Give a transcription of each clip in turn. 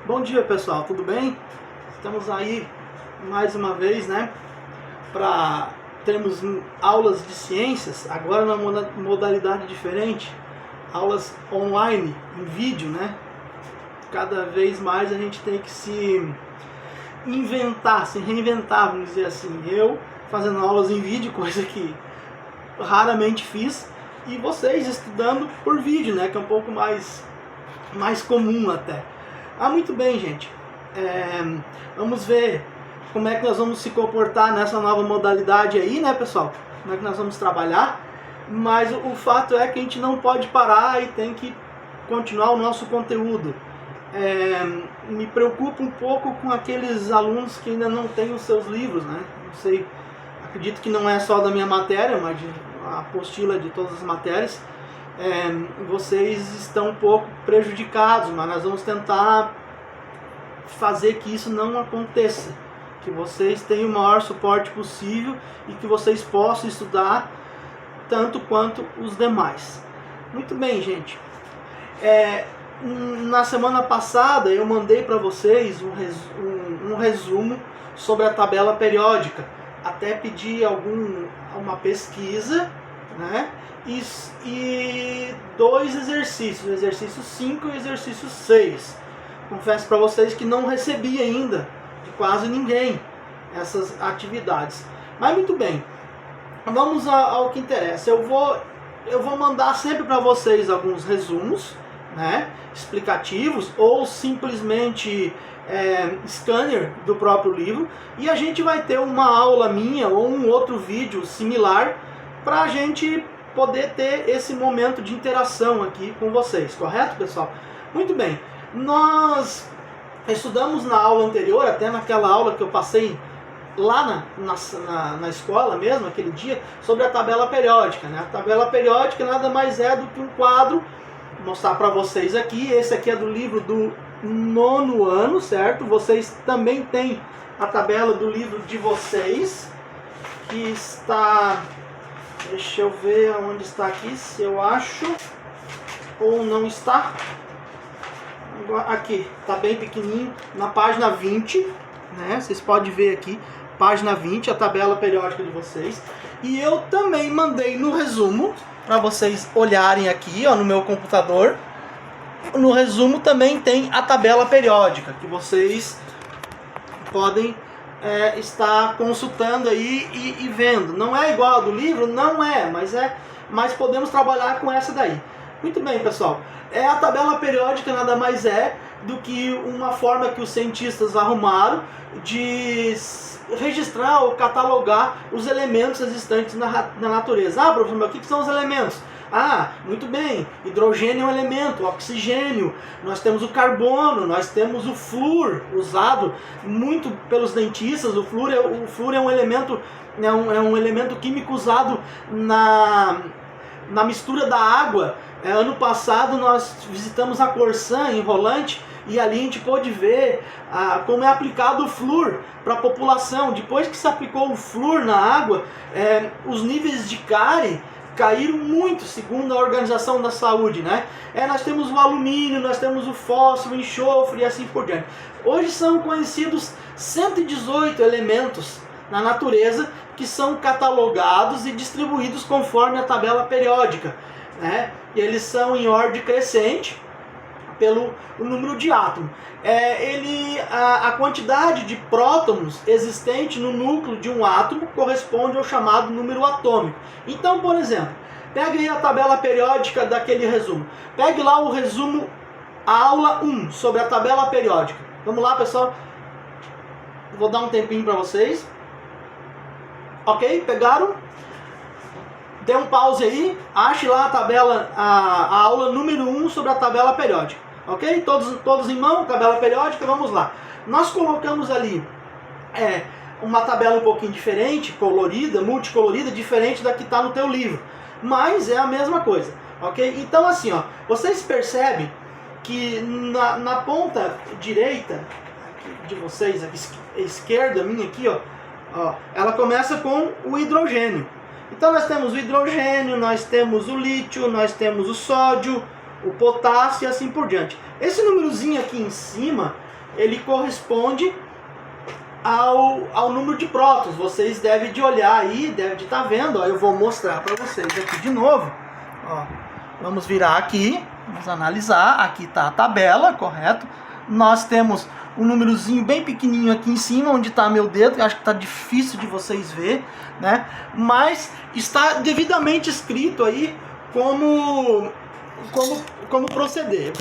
Bom dia, pessoal, tudo bem? Estamos aí mais uma vez, né, para termos aulas de ciências, agora numa modalidade diferente, aulas online, em vídeo, né? Cada vez mais a gente tem que se inventar, se reinventar, vamos dizer assim. Eu fazendo aulas em vídeo, coisa que raramente fiz, e vocês estudando por vídeo, né, que é um pouco mais comum até. Muito bem, gente. Vamos ver como é que nós vamos se comportar nessa nova modalidade aí, né, pessoal? Como é que nós vamos trabalhar. Mas o fato é que a gente não pode parar e tem que continuar o nosso conteúdo. Me preocupa um pouco com aqueles alunos que ainda não têm os seus livros, né? Não sei, acredito que não é só da minha matéria, mas a apostila de todas as matérias. Vocês estão um pouco prejudicados, mas nós vamos tentar fazer que isso não aconteça, que vocês tenham o maior suporte possível e que vocês possam estudar tanto quanto os demais. Muito bem, gente. Na semana passada eu mandei para vocês um resumo sobre a tabela periódica, até pedi uma pesquisa, né? E dois exercícios, o exercício 5 e o exercício 6. Confesso para vocês que não recebi ainda de quase ninguém essas atividades. Mas muito bem, vamos ao que interessa. Eu vou mandar sempre para vocês alguns resumos, né, explicativos, ou simplesmente scanner do próprio livro, e a gente vai ter uma aula minha ou um outro vídeo similar para a gente poder ter esse momento de interação aqui com vocês, correto, pessoal? Muito bem, nós estudamos na aula anterior, até naquela aula que eu passei lá na escola mesmo, aquele dia, sobre a tabela periódica, né? A tabela periódica nada mais é do que um quadro, vou mostrar para vocês aqui, esse aqui é do livro do 9º ano, certo? Vocês também têm a tabela do livro de vocês, que está... Deixa eu ver onde está aqui, se eu acho ou não está. Aqui, está bem pequenininho, na página 20, né? Vocês podem ver aqui, página 20, a tabela periódica de vocês. E eu também mandei no resumo, para vocês olharem aqui, ó, no meu computador. No resumo também tem a tabela periódica, que vocês podem está consultando aí e vendo. Não é igual ao do livro? Não é, mas podemos trabalhar com essa daí. Muito bem, pessoal. A tabela periódica nada mais é do que uma forma que os cientistas arrumaram de registrar ou catalogar os elementos existentes na natureza. Professor, mas o que são os elementos? Muito bem, hidrogênio é um elemento, oxigênio, nós temos o carbono, nós temos o flúor, usado muito pelos dentistas. O flúor é um elemento, é um elemento químico usado na mistura da água. Ano passado nós visitamos a Corsã em Rolante, e ali a gente pôde ver como é aplicado o flúor para a população. Depois que se aplicou o flúor na água, os níveis de cárie caíram muito, segundo a Organização da Saúde, né? Nós temos o alumínio, nós temos o fósforo, o enxofre e assim por diante. Hoje são conhecidos 118 elementos na natureza que são catalogados e distribuídos conforme a tabela periódica, né? E eles são em ordem crescente pelo número de átomos. A quantidade de prótons existente no núcleo de um átomo corresponde ao chamado número atômico. Então, por exemplo, pegue aí a tabela periódica daquele resumo. Pegue lá o resumo, a aula 1, sobre a tabela periódica. Vamos lá, pessoal? Vou dar um tempinho para vocês. Ok? Pegaram? Dê um pause aí, ache lá a tabela, a aula número 1 sobre a tabela periódica. Ok? Todos em mão, tabela periódica, vamos lá. Nós colocamos ali uma tabela um pouquinho diferente, colorida, multicolorida, diferente da que está no teu livro. Mas é a mesma coisa. Ok? Então assim, ó, vocês percebem que na ponta direita de vocês, a esquerda minha aqui, ó, ela começa com o hidrogênio. Então nós temos o hidrogênio, nós temos o lítio, nós temos o sódio, o potássio e assim por diante. Esse númerozinho aqui em cima ele corresponde ao número de prótons. Vocês devem de olhar aí, devem de estar vendo, ó, eu vou mostrar para vocês aqui de novo. Ó, vamos virar aqui, vamos analisar, aqui está a tabela, correto? Nós temos um númerozinho bem pequenininho aqui em cima, onde está meu dedo, acho que está difícil de vocês ver, né? Mas está devidamente escrito aí como proceder,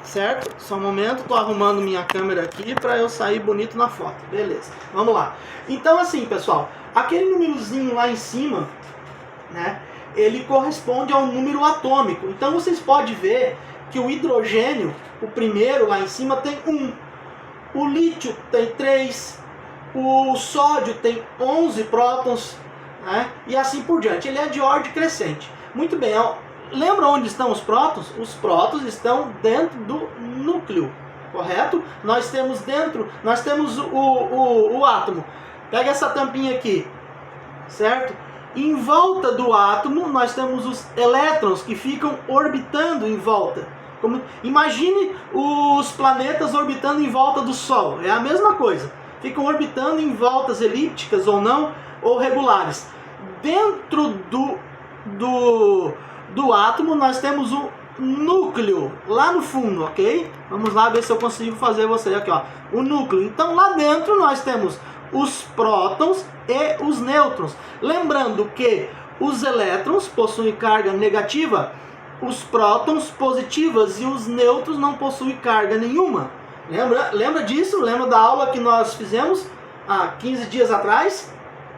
certo? Só um momento, estou arrumando minha câmera aqui para eu sair bonito na foto, beleza? Vamos lá. Então assim, pessoal, aquele númerozinho lá em cima, né? Ele corresponde ao número atômico. Então vocês podem ver que o hidrogênio, o primeiro lá em cima, tem 1. O lítio tem 3. O sódio tem 11 prótons, né? E assim por diante. Ele é de ordem crescente. Muito bem, lembra onde estão os prótons? Os prótons estão dentro do núcleo, correto? Nós temos o átomo. Pega essa tampinha aqui, certo? Em volta do átomo nós temos os elétrons que ficam orbitando em volta. Imagine os planetas orbitando em volta do Sol. É a mesma coisa. Ficam orbitando em voltas elípticas ou não, ou regulares. Dentro do átomo nós temos o núcleo lá no fundo, ok? Vamos lá ver se eu consigo fazer você aqui, ó. O núcleo. Então lá dentro nós temos os prótons e os nêutrons. Lembrando que os elétrons possuem carga negativa, os prótons positivas e os nêutrons não possuem carga nenhuma. Lembra disso? Lembra da aula que nós fizemos há 15 dias atrás?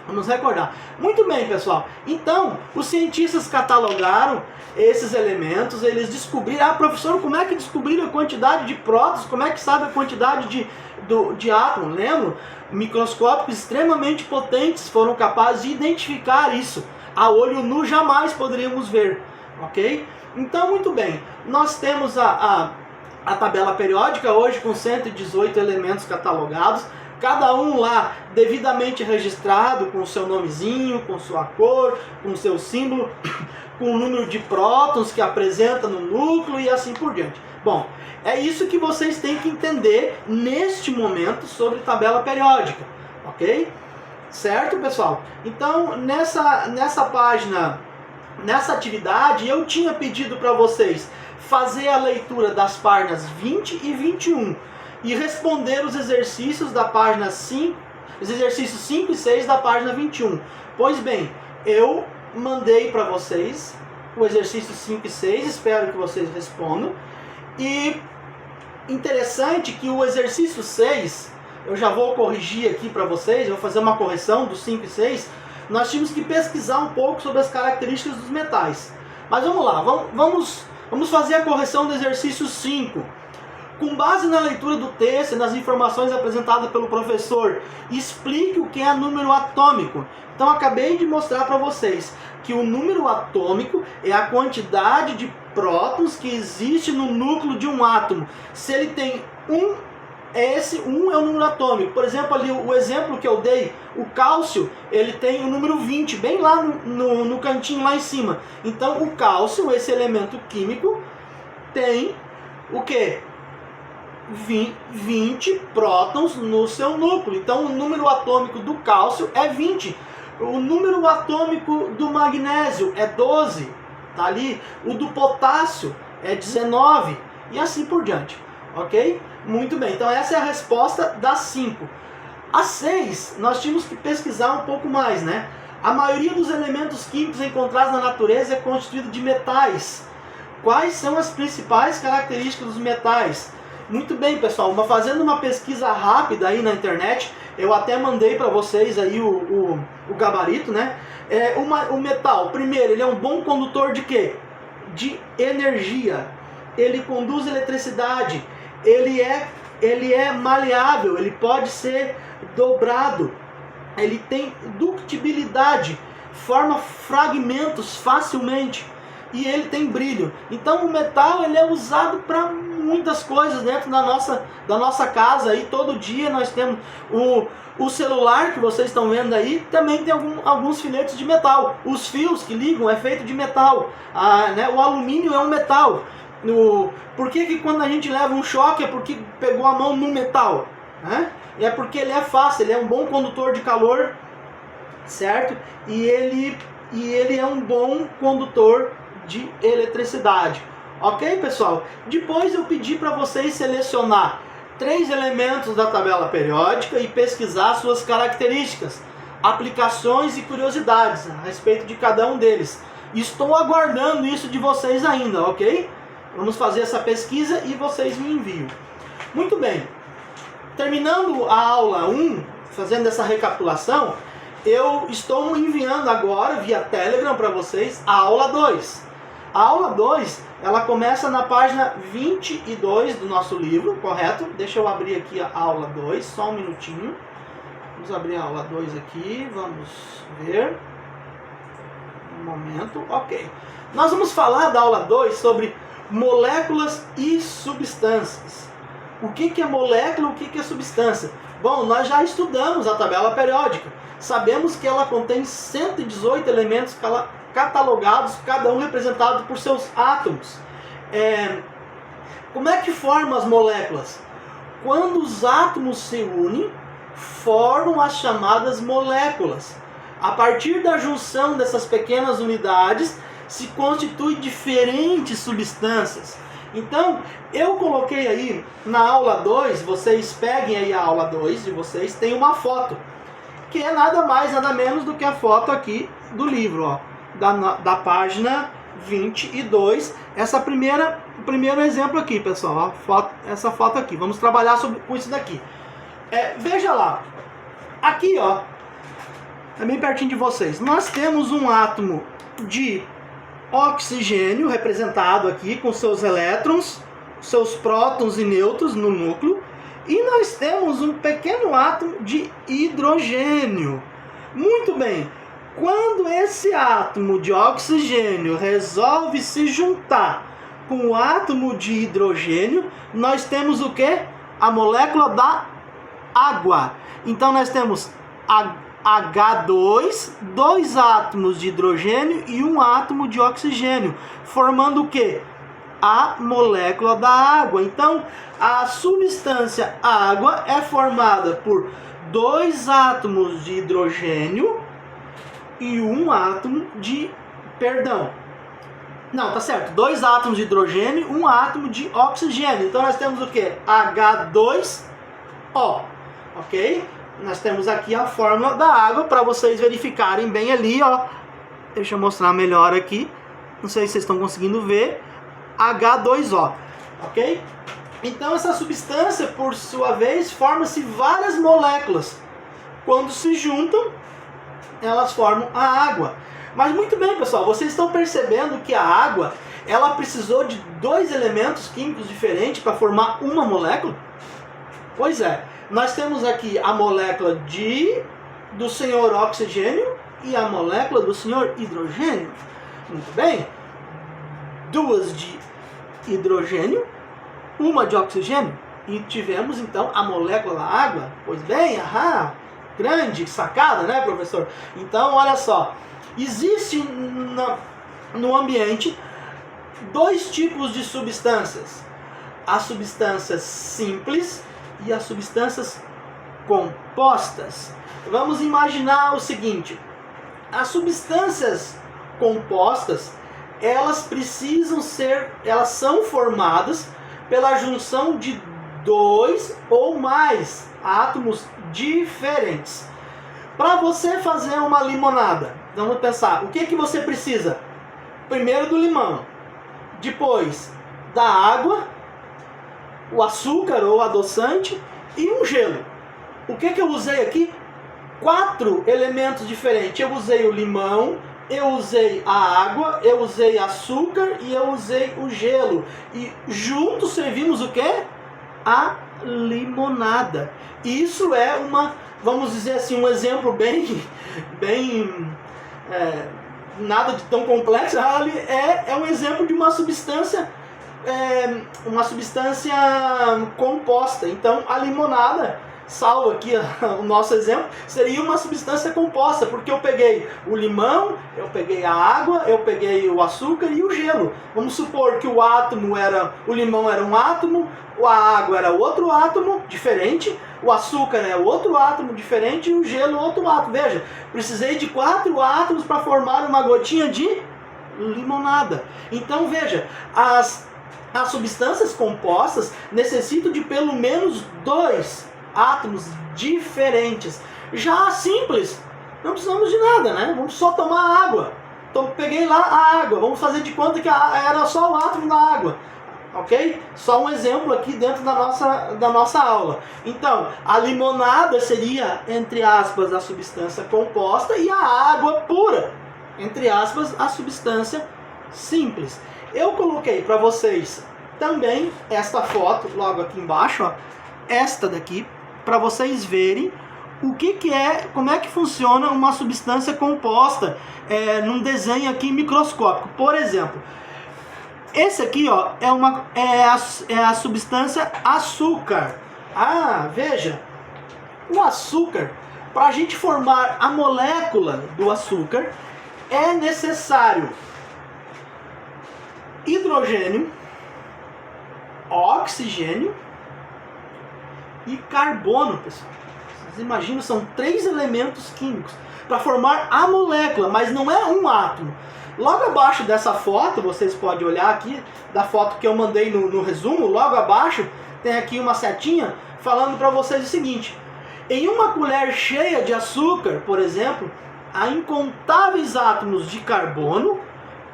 Vamos recordar. Muito bem, pessoal. Então, os cientistas catalogaram esses elementos, eles descobriram... Ah, professor, como é que descobriram a quantidade de prótons? Como é que sabe a quantidade de átomos? Lembra? Microscópios extremamente potentes foram capazes de identificar isso. A olho nu jamais poderíamos ver, ok? Então, muito bem. Nós temos a tabela periódica hoje com 118 elementos catalogados. Cada um lá devidamente registrado com o seu nomezinho, com sua cor, com o seu símbolo, com o número de prótons que apresenta no núcleo e assim por diante. Bom, é isso que vocês têm que entender neste momento sobre tabela periódica, ok? Certo, pessoal? Então, nessa página, nessa atividade, eu tinha pedido para vocês fazer a leitura das páginas 20 e 21 e responder os exercícios da página 5, os exercícios 5 e 6 da página 21. Pois bem, eu mandei para vocês o exercício 5 e 6, espero que vocês respondam. E interessante que o exercício 6, eu já vou corrigir aqui para vocês, eu vou fazer uma correção do 5 e 6. Nós tínhamos que pesquisar um pouco sobre as características dos metais. Mas vamos lá, vamos fazer a correção do exercício 5. Com base na leitura do texto e nas informações apresentadas pelo professor, explique o que é número atômico. Então, acabei de mostrar para vocês que o número atômico é a quantidade de prótons que existe no núcleo de um átomo. Se ele tem esse 1 é o número atômico. Por exemplo, ali o exemplo que eu dei, o cálcio, ele tem o número 20, bem lá no cantinho lá em cima. Então, o cálcio, esse elemento químico, tem o quê? 20 prótons no seu núcleo. Então o número atômico do cálcio é 20. O número atômico do magnésio é 12. Tá ali. O do potássio é 19. E assim por diante. Ok? Muito bem. Então essa é a resposta das 5. A 6, nós tínhamos que pesquisar um pouco mais, né? A maioria dos elementos químicos encontrados na natureza é constituído de metais. Quais são as principais características dos metais? Muito bem, pessoal, fazendo uma pesquisa rápida aí na internet, eu até mandei para vocês aí o gabarito, né? O metal, primeiro, ele é um bom condutor de quê? De energia. Ele conduz eletricidade. Ele é maleável, ele pode ser dobrado. Ele tem ductibilidade, forma fragmentos facilmente. E ele tem brilho. Então o metal ele é usado para muitas coisas dentro da nossa casa. Aí todo dia nós temos o celular que vocês estão vendo aí, também tem alguns filetes de metal. Os fios que ligam é feito de metal. Né? O alumínio é um metal. Por que quando a gente leva um choque é porque pegou a mão no metal, né? É porque ele é fácil, ele é um bom condutor de calor, certo? E ele é um bom condutor de eletricidade. Ok, pessoal? Depois eu pedi para vocês selecionar 3 elementos da tabela periódica e pesquisar suas características, aplicações e curiosidades a respeito de cada um deles. Estou aguardando isso de vocês ainda, ok? Vamos fazer essa pesquisa e vocês me enviam. Muito bem. Terminando a aula 1, fazendo essa recapitulação, eu estou enviando agora via Telegram para vocês a aula 2. A aula 2, ela começa na página 22 do nosso livro, correto? Deixa eu abrir aqui a aula 2, só um minutinho. Vamos abrir a aula 2 aqui, vamos ver. Um momento, ok. Nós vamos falar da aula 2 sobre moléculas e substâncias. O que é molécula e o que é substância? Bom, nós já estudamos a tabela periódica. Sabemos que ela contém 118 elementos catalogados, cada um representado por seus átomos. Como é que formam as moléculas? Quando os átomos se unem, formam as chamadas moléculas. A partir da junção dessas pequenas unidades, se constituem diferentes substâncias. Então, eu coloquei aí na aula 2, vocês peguem aí a aula 2 de vocês, tem uma foto, que é nada mais, nada menos do que a foto aqui do livro, ó, da página 22. O primeiro exemplo aqui, pessoal, ó, essa foto aqui. Vamos trabalhar com isso daqui. Veja lá, aqui, ó, é bem pertinho de vocês. Nós temos um átomo de oxigênio representado aqui com seus elétrons, seus prótons e nêutrons no núcleo, e nós temos um pequeno átomo de hidrogênio. Muito bem, quando esse átomo de oxigênio resolve se juntar com o átomo de hidrogênio, nós temos o que? A molécula da água. Então nós temos H2, 2 átomos de hidrogênio e um átomo de oxigênio, formando o que? A molécula da água. Então, a substância água é formada por 2 átomos de hidrogênio e um átomo de... Não, tá certo. 2 átomos de hidrogênio e um átomo de oxigênio. Então, nós temos o que? H2O. Ok? Nós temos aqui a fórmula da água para vocês verificarem bem ali, ó. Deixa eu mostrar melhor aqui. Não sei se vocês estão conseguindo ver. H2O, ok? Então essa substância, por sua vez, forma-se várias moléculas. Quando se juntam, elas formam a água. Mas muito bem, pessoal, vocês estão percebendo que a água, ela precisou de 2 elementos químicos diferentes para formar uma molécula? Pois é. Nós temos aqui a molécula do senhor oxigênio e a molécula do senhor hidrogênio. Muito bem. 2 de hidrogênio, uma de oxigênio. E tivemos então a molécula da água. Pois bem, grande sacada, né, professor? Então, olha só. Existe no ambiente 2 tipos de substâncias. As substâncias simples e as substâncias compostas. Vamos imaginar o seguinte: as substâncias compostas, elas são formadas pela junção de 2 ou mais átomos diferentes. Para você fazer uma limonada, vamos pensar, o que você precisa? Primeiro do limão, depois da água, o açúcar ou adoçante e um gelo. O que eu usei aqui? 4 elementos diferentes. Eu usei o limão, eu usei a água, eu usei açúcar e eu usei o gelo. E juntos servimos o quê? A limonada. Isso é vamos dizer assim, um exemplo bem nada de tão complexo. É um exemplo de uma substância composta. Então a limonada salvo aqui o nosso exemplo, seria uma substância composta, porque eu peguei o limão, eu peguei a água, eu peguei o açúcar e o gelo. Vamos supor que o limão era um átomo, a água era outro átomo diferente, o açúcar é outro átomo diferente e o gelo outro átomo. Veja, precisei de 4 átomos para formar uma gotinha de limonada. Então veja, as substâncias compostas necessitam de pelo menos 2 átomos diferentes. Já a simples, não precisamos de nada, né? Vamos só tomar água. Então peguei lá a água, vamos fazer de conta que era só o átomo da água. Ok? Só um exemplo aqui dentro da nossa aula. Então, a limonada seria, entre aspas, a substância composta e a água pura, entre aspas, a substância simples. Eu coloquei para vocês também esta foto logo aqui embaixo, ó, esta daqui, para vocês verem o que é, como é que funciona uma substância composta num desenho aqui microscópico. Por exemplo, esse aqui, ó, é a substância açúcar. Ah, veja, o açúcar, para a gente formar a molécula do açúcar, é necessário hidrogênio, oxigênio e carbono, pessoal. Vocês imaginam, são 3 elementos químicos para formar a molécula, mas não é um átomo. Logo abaixo dessa foto, vocês podem olhar aqui, da foto que eu mandei no resumo, logo abaixo tem aqui uma setinha falando para vocês o seguinte: em uma colher cheia de açúcar, por exemplo, há incontáveis átomos de carbono,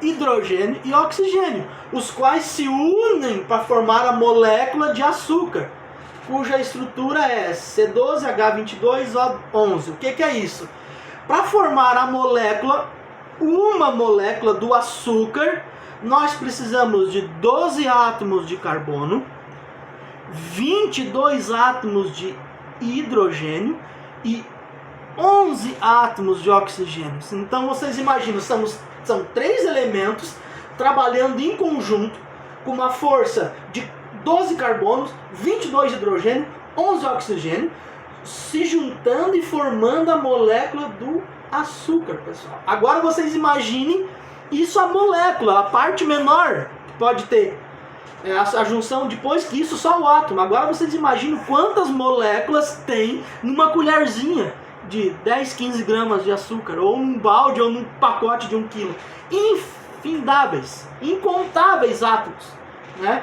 hidrogênio e oxigênio, os quais se unem para formar a molécula de açúcar, cuja estrutura é C12H22O11. O que é isso? Para formar uma molécula do açúcar, nós precisamos de 12 átomos de carbono, 22 átomos de hidrogênio e 11 átomos de oxigênio. Então vocês imaginam, são 3 elementos trabalhando em conjunto com uma força de 12 carbonos, 22 de hidrogênio, 11 de oxigênio, se juntando e formando a molécula do açúcar, pessoal. Agora vocês imaginem isso, a molécula, a parte menor que pode ter a junção, depois que isso só o átomo. Agora vocês imaginam quantas moléculas tem numa colherzinha de 10, 15 gramas de açúcar, ou num balde, ou num pacote de 1 quilo. Infindáveis, incontáveis átomos, né?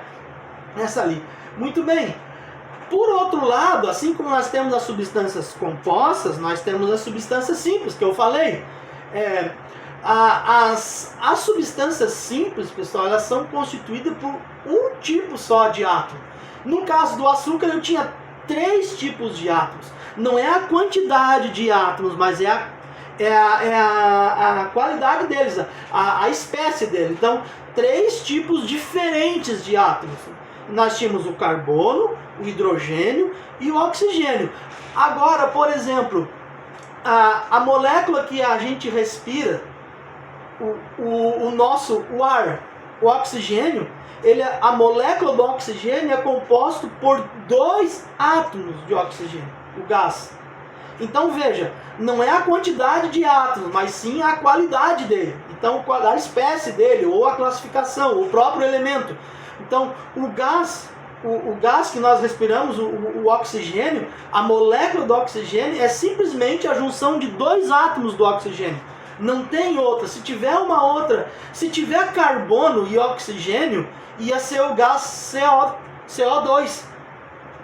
Nessa ali. Muito bem. Por outro lado, assim como nós temos as substâncias compostas, nós temos as substâncias simples, que eu falei. As substâncias simples, pessoal, elas são constituídas por um tipo só de átomo. No caso do açúcar, eu tinha 3 tipos de átomos. Não é a quantidade de átomos, mas é a qualidade deles, a espécie dele. Então, 3 tipos diferentes de átomos. Nós tínhamos o carbono, o hidrogênio e o oxigênio. Agora, por exemplo, a molécula que a gente respira, o ar, o oxigênio, a molécula do oxigênio é composta por 2 átomos de oxigênio, o gás. Então veja, não é a quantidade de átomos, mas sim a qualidade dele. Então a espécie dele, ou a classificação, o próprio elemento. Então o gás que nós respiramos, o oxigênio, a molécula do oxigênio é simplesmente a junção de 2 átomos do oxigênio. Não tem outra. Se tiver uma outra, se tiver carbono e oxigênio, ia ser o gás CO2,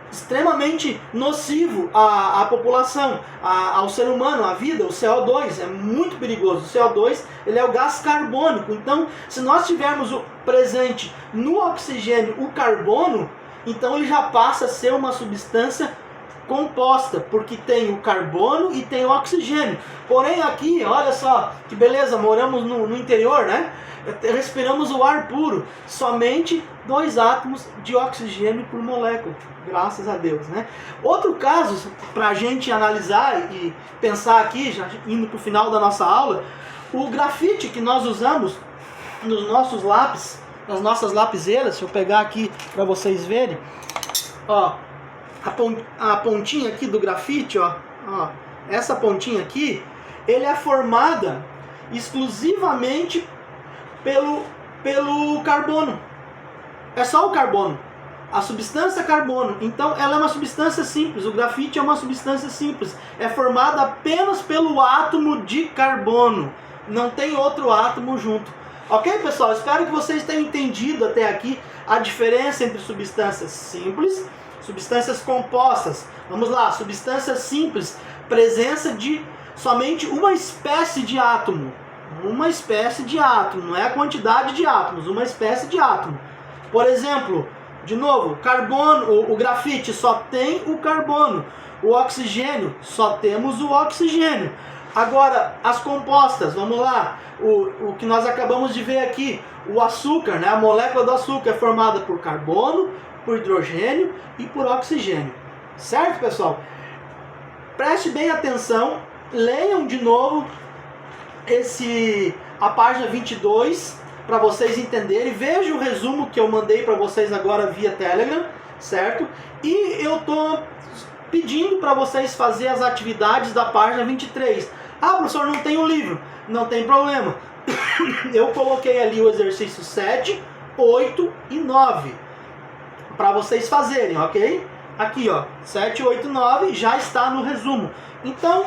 extremamente nocivo à população, ao ser humano, à vida. O CO2 é muito perigoso. O CO2 ele é o gás carbônico. Então, se nós tivermos presente no oxigênio o carbono, então ele já passa a ser uma substância composta, porque tem o carbono e tem o oxigênio. Porém aqui, olha só que beleza, moramos no interior, né? Respiramos o ar puro, somente 2 átomos de oxigênio por molécula, graças a Deus, né? Outro caso para a gente analisar e pensar aqui, já indo para o final da nossa aula, o grafite que nós usamos nos nossos lápis, nas nossas lapiseiras. Se eu pegar aqui para vocês verem, ó, a pontinha aqui do grafite, ó, essa pontinha aqui, ele é formada exclusivamente pelo carbono. É só o carbono. A substância carbono. Então ela é uma substância simples. O grafite é uma substância simples. É formada apenas pelo átomo de carbono. Não tem outro átomo junto. Ok, pessoal? Espero que vocês tenham entendido até aqui a diferença entre substâncias simples, substâncias compostas. Vamos lá, substâncias simples, presença de somente uma espécie de átomo. Uma espécie de átomo, não é a quantidade de átomos, uma espécie de átomo. Por exemplo, de novo, carbono, o grafite só tem o carbono. O oxigênio, só temos o oxigênio. Agora, as compostas, vamos lá. O que nós acabamos de ver aqui, o açúcar, né? A molécula do açúcar é formada por carbono, por hidrogênio e por oxigênio. Certo, pessoal? Preste bem atenção, leiam de novo a página 22 para vocês entenderem. Vejam o resumo que eu mandei para vocês agora via Telegram, certo? E eu tô pedindo para vocês fazer as atividades da página 23. Ah, professor, não tem o livro. Não tem problema. Eu coloquei ali o exercício 7, 8 e 9 para vocês fazerem, ok? Aqui, ó, 7, 8 e 9 já está no resumo. Então,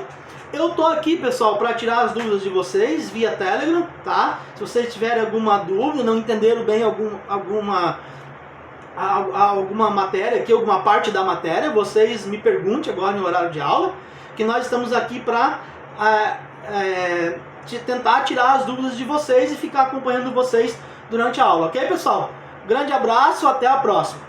eu tô aqui, pessoal, para tirar as dúvidas de vocês via Telegram, tá? Se vocês tiverem alguma dúvida, não entenderam bem alguma matéria aqui, alguma parte da matéria, vocês me perguntem agora no horário de aula, que nós estamos aqui para tentar tirar as dúvidas de vocês e ficar acompanhando vocês durante a aula, ok, pessoal? Grande abraço, até a próxima!